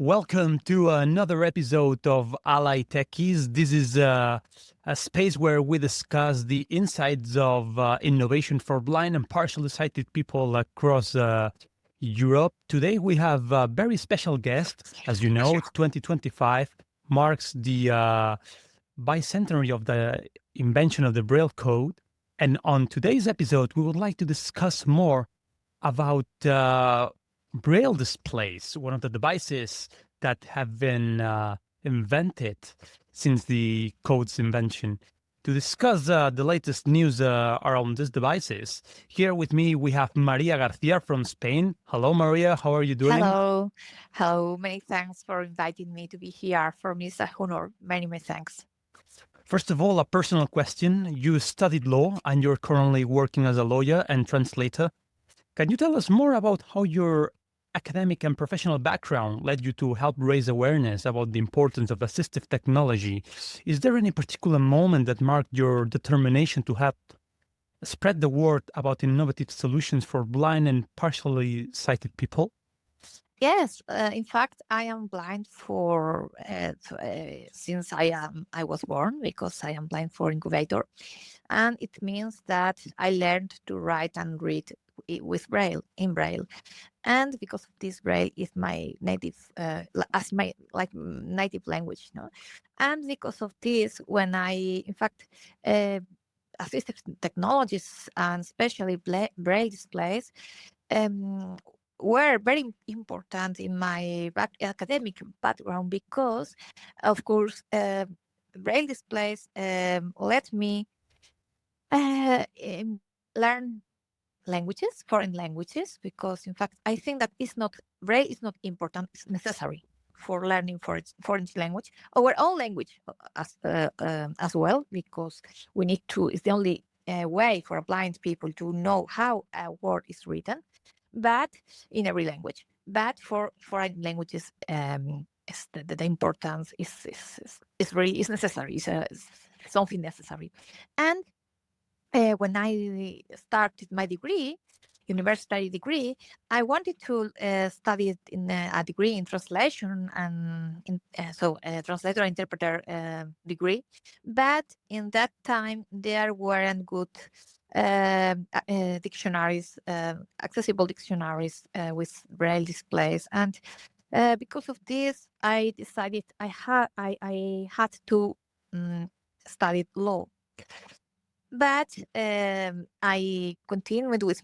Welcome to another episode of Ally Techies. This is a space where we discuss the insights of innovation for blind and partially sighted people across Europe. Today we have a very special guest. As you know, 2025 marks the bicentenary of the invention of the Braille code. And on today's episode, we would like to discuss more about Braille displays, one of the devices that have been invented since the code's invention. To discuss the latest news around these devices, here with me we have María García from Spain. Hello, Maria. How are you doing? Hello. Many thanks for inviting me to be here. For me, it's a honor. Many thanks. First of all, a personal question. You studied law and you're currently working as a lawyer and translator. Can you tell us more about how your academic and professional background led you to help raise awareness about the importance of assistive technology? Is there any particular moment that marked your determination to help spread the word about innovative solutions for blind and partially sighted people? Yes, in fact, I am blind since I was born, because I am blind for incubator, and it means that I learned to write and read with Braille, in Braille, and because of this, Braille is my native native language, no, and because of this, when I in fact assistive technologies and especially Braille displays were very important in my academic background, because, of course, Braille displays let me learn languages, foreign languages, because, in fact, I think that Braille is not important, it's necessary for learning foreign language, our own language as well, because we need to, it's the only way for blind people to know how a word is written, but in every language. But for foreign languages, the importance is necessary. It's something necessary. And when I started my degree, university degree, I wanted to study in a degree in translation and translator interpreter degree. But in that time, there weren't good dictionaries, accessible dictionaries with Braille displays, and because of this, I decided I had to study law. But I continued with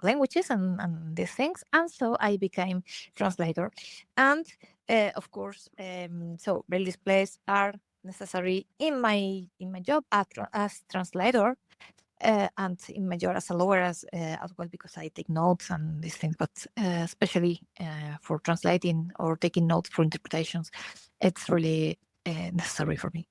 languages and these things, and so I became translator. And of course, so Braille displays are necessary in my job as translator. And in my job as a lawyer as well, because I take notes and these things, but especially for translating or taking notes for interpretations, it's really necessary for me.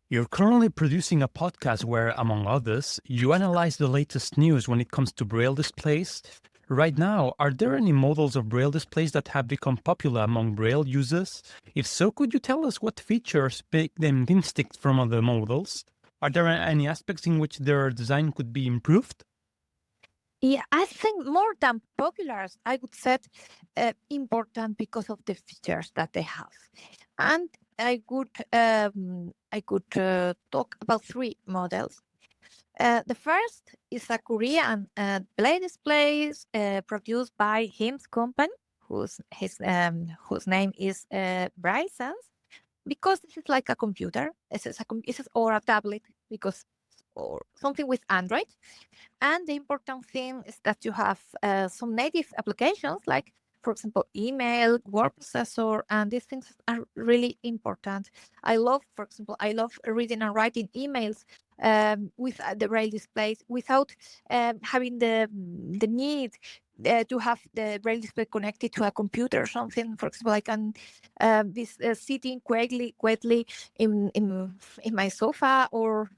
You're currently producing a podcast where, among others, you analyze the latest news when it comes to Braille displays. Right now, are there any models of Braille displays that have become popular among Braille users? If so, could you tell us what features make them distinct from other models? Are there any aspects in which their design could be improved? Yeah, I think more than popular, I would say important because of the features that they have. And I could talk about three models. The first is a Korean Braille displays produced by him's company, whose name is Braille Sense, because this is like a computer. Or a tablet, or something with Android. And the important thing is that you have some native applications, like, for example, email, word processor, and these things are really important. I love reading and writing emails with the Braille displays without having the need to have the Braille display connected to a computer or something. For example, I can be sitting quietly in my sofa or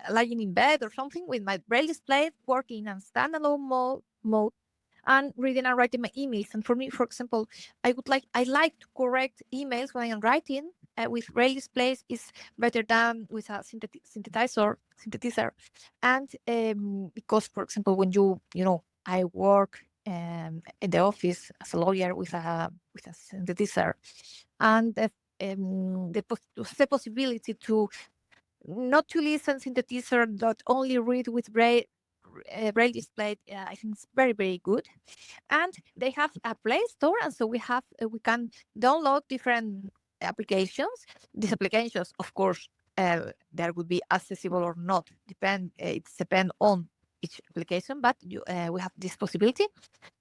lying in bed or something with my Braille display working on standalone mode and reading and writing my emails. And for me, for example, I like to correct emails when I am writing with Braille displays is better than with a synthesizer. And because, for example, when I work in the office as a lawyer with a synthesizer, and the possibility to not to listen synthesizer, not only read with Braille display. I think it's very, very good. And they have a Play Store, and so we can download different applications. These applications, of course, there would be accessible or not. It depends on each application, but we have this possibility.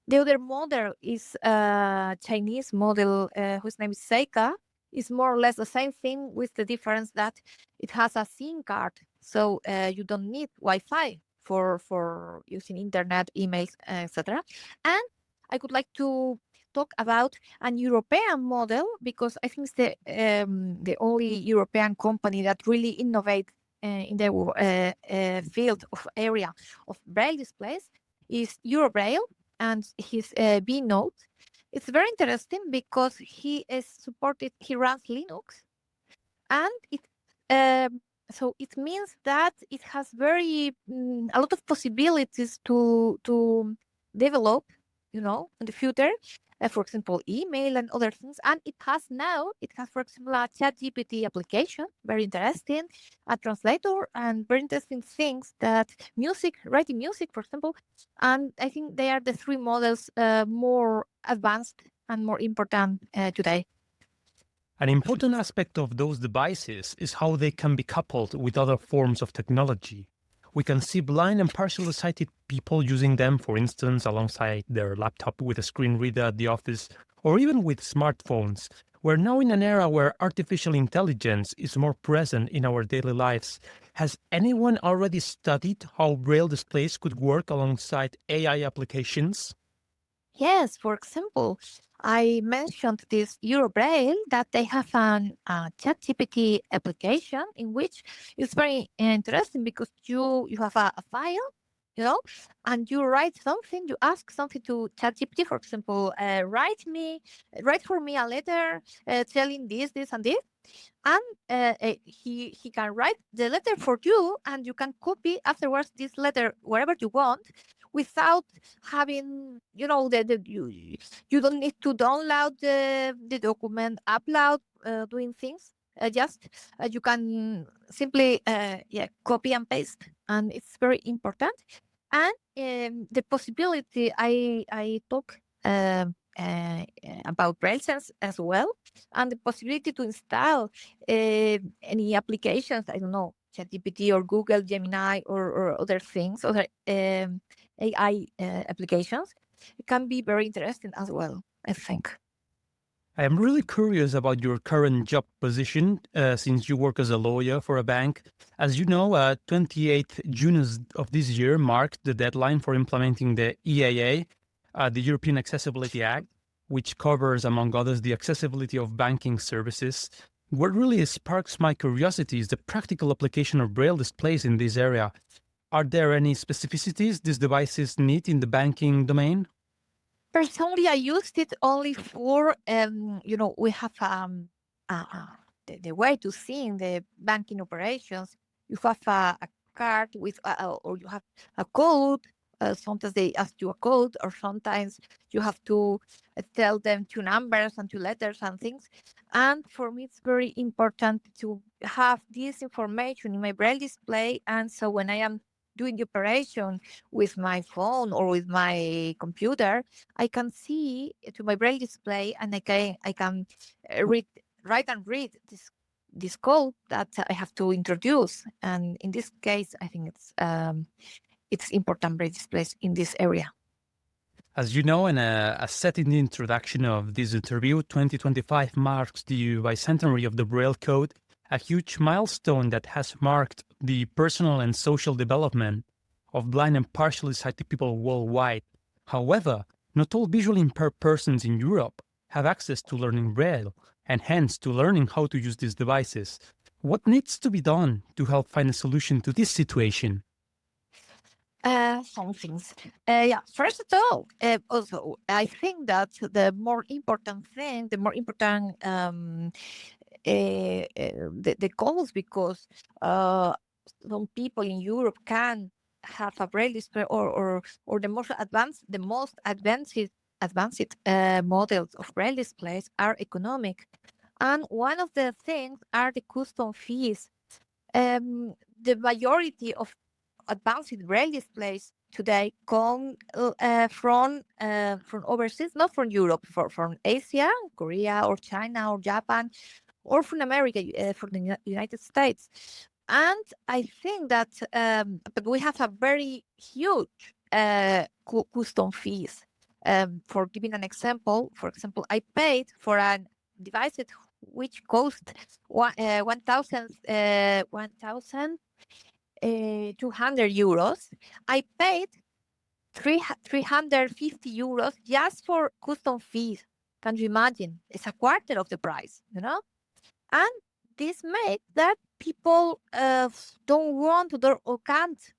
The other model is a Chinese model whose name is Seika. It's more or less the same thing, with the difference that it has a SIM card, so you don't need Wi-Fi for using internet, emails, etc. And I would like to talk about an European model, because I think it's the only European company that really innovate in the field of area of Braille displays, is Braille and his B Note. It's very interesting because he is supported. He runs Linux, and so it means that it has very a lot of possibilities to develop, in the future. For example, email and other things. And it has, for example, a ChatGPT application, very interesting, a translator, and very interesting things that writing music, for example. And I think they are the three models more advanced and more important today. An important aspect of those devices is how they can be coupled with other forms of technology. We can see blind and partially sighted people using them, for instance, alongside their laptop with a screen reader at the office, or even with smartphones. We're now in an era where artificial intelligence is more present in our daily lives. Has anyone already studied how Braille displays could work alongside AI applications? Yes, for example, I mentioned this Braille, that they have a ChatGPT application in which it's very interesting, because you have a file, and you write something, you ask something to ChatGPT, for example, write for me a letter telling this and this, and he can write the letter for you, and you can copy afterwards this letter wherever you want, without having, you don't need to download the document, upload, doing things. Just you can simply copy and paste, and it's very important. And the possibility, I talk about Braille Sense as well, and the possibility to install any applications, I don't know, ChatGPT or Google Gemini, or other things, other AI applications, can be very interesting as well, I think. I am really curious about your current job position, since you work as a lawyer for a bank. As you know, 28th June of this year marked the deadline for implementing the EAA, the European Accessibility Act, which covers, among others, the accessibility of banking services. What really sparks my curiosity is the practical application of Braille displays in this area. Are there any specificities these devices need in the banking domain? Personally, I used it only for, we have the way to see in the banking operations. You have a card with, or you have a code. Sometimes they ask you a code, or sometimes you have to tell them two numbers and two letters and things. And for me, it's very important to have this information in my Braille display. And so when I am doing the operation with my phone or with my computer, I can see to my Braille display, and I can write and read this code that I have to introduce. And in this case, I think it's important, Braille displays in this area. As you know, and as said in the introduction of this interview, 2025 marks the bicentenary of the Braille Code, a huge milestone that has marked the personal and social development of blind and partially sighted people worldwide. However, not all visually impaired persons in Europe have access to learning Braille, and hence to learning how to use these devices. What needs to be done to help find a solution to this situation? Some things. First of all, also, I think that the more important thing, the goals, because some people in Europe can have a braille display or the most advanced models of braille displays are economic, and one of the things are the custom fees. The majority of advanced braille displays today come from overseas, not from Europe, from Asia, Korea, or China, or Japan, or from America, from the United States. And I think that but we have a very huge custom fees. For giving an example, for example, I paid for a device which cost 1,200 euros. I paid 350 euros just for custom fees. Can you imagine? It's a quarter of the price, And this made that people don't want to or can't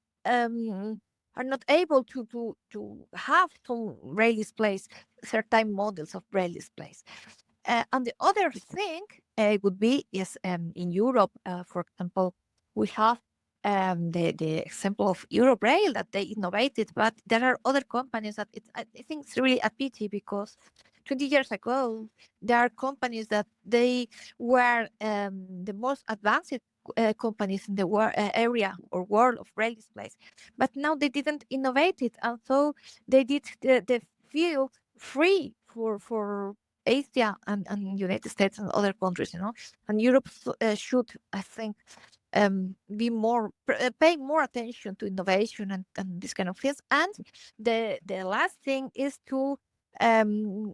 are not able to have some braille displays, certain models of braille displays. And the other thing would be in Europe, for example, we have the example of Braille that they innovated, but there are other companies that I think it's really a pity, because 20 years ago, there are companies that they were the most advanced companies in the area or world of braille displays, but now they didn't innovate it, and so they did the field free for Asia and United States and other countries, and Europe should, I think, be more pay more attention to innovation and this kind of things. And the last thing is to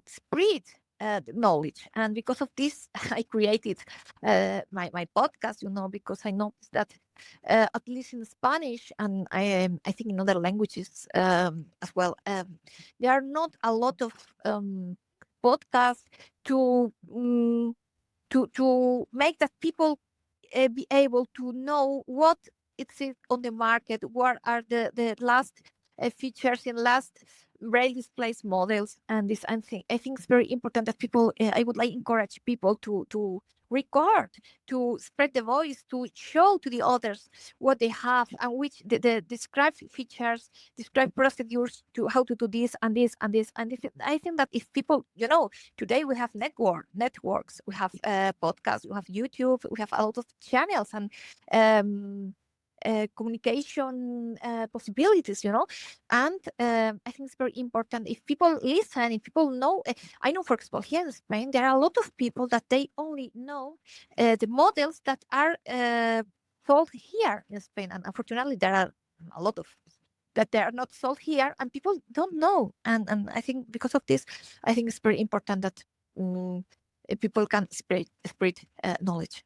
spread the knowledge, and because of this I created my podcast, because I noticed that at least in Spanish, and I think in other languages as well, there are not a lot of podcasts to make that people be able to know what it's on the market, what are the last features in last braille displays models. And this, I think it's very important that people, I would like encourage people to record, to spread the voice, to show to the others what they have, and which the describe features, describe procedures to how to do this and this and this. And I think that if people, today we have networks, we have podcasts, we have YouTube, we have a lot of channels and communication possibilities, and I think it's very important if people listen, if people know. I know, for example, here in Spain, there are a lot of people that they only know the models that are sold here in Spain, and unfortunately, there are a lot of that they are not sold here, and people don't know. And I think because of this, I think it's very important that people can spread knowledge.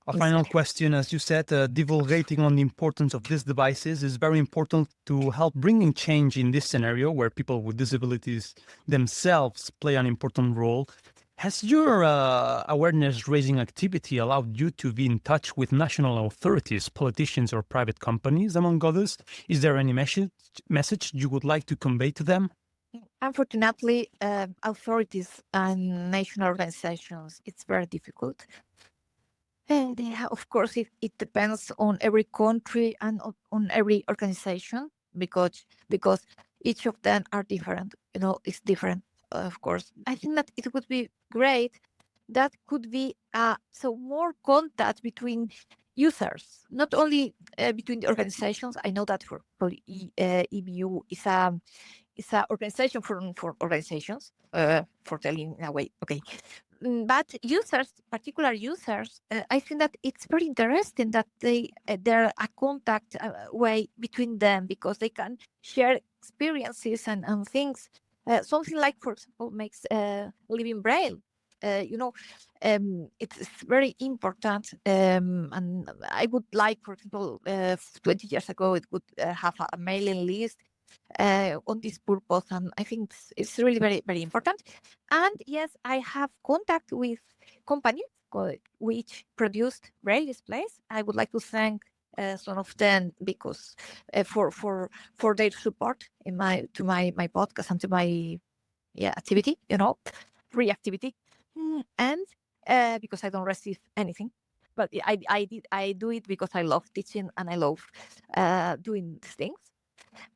A final question, as you said, divulgating on the importance of these devices is very important to help bringing change in this scenario where people with disabilities themselves play an important role. Has your awareness-raising activity allowed you to be in touch with national authorities, politicians, or private companies, among others? Is there any message you would like to convey to them? Unfortunately, authorities and national organizations, it's very difficult. And of course, it depends on every country and on every organization, because each of them are different. It's different, of course. I think that it would be great that could be so more contact between users, not only between the organizations. I know that for EBU is a organization for organizations, for telling in a way, okay. But users, particular users, I think that it's very interesting that there a contact way between them, because they can share experiences and things. Something like, for example, makes living braille. It's very important, and I would like, for example, 20 years ago, it would have a mailing list on this purpose, and I think it's really very, very important. And yes, I have contact with companies which produced braille displays. I would like to thank some of them, because for their support in my podcast and to my activity, free activity, and because I don't receive anything. but I do it because I love teaching and I love doing things,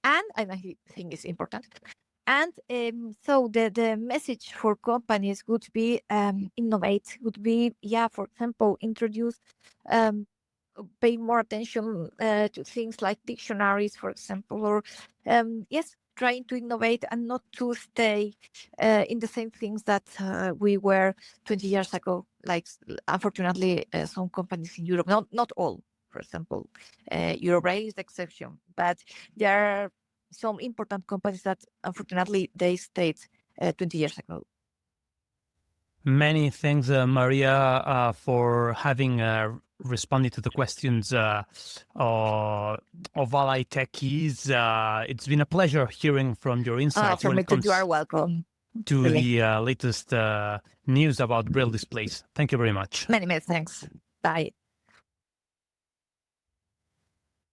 and I think it's important. And so the message for companies would be innovate, would be, for example, introduce, pay more attention to things like dictionaries, for example, or yes, trying to innovate and not to stay in the same things that we were 20 years ago. Like, unfortunately, some companies in Europe, not all, for example, Braille is the exception, but there are some important companies that unfortunately they stayed 20 years ago. Many thanks, Maria, for having responded to the questions of Ally Techies. It's been a pleasure hearing from your insights For when me it comes you are welcome. to Really. the latest news about Braille displays. Thank you very much. Many thanks. Bye.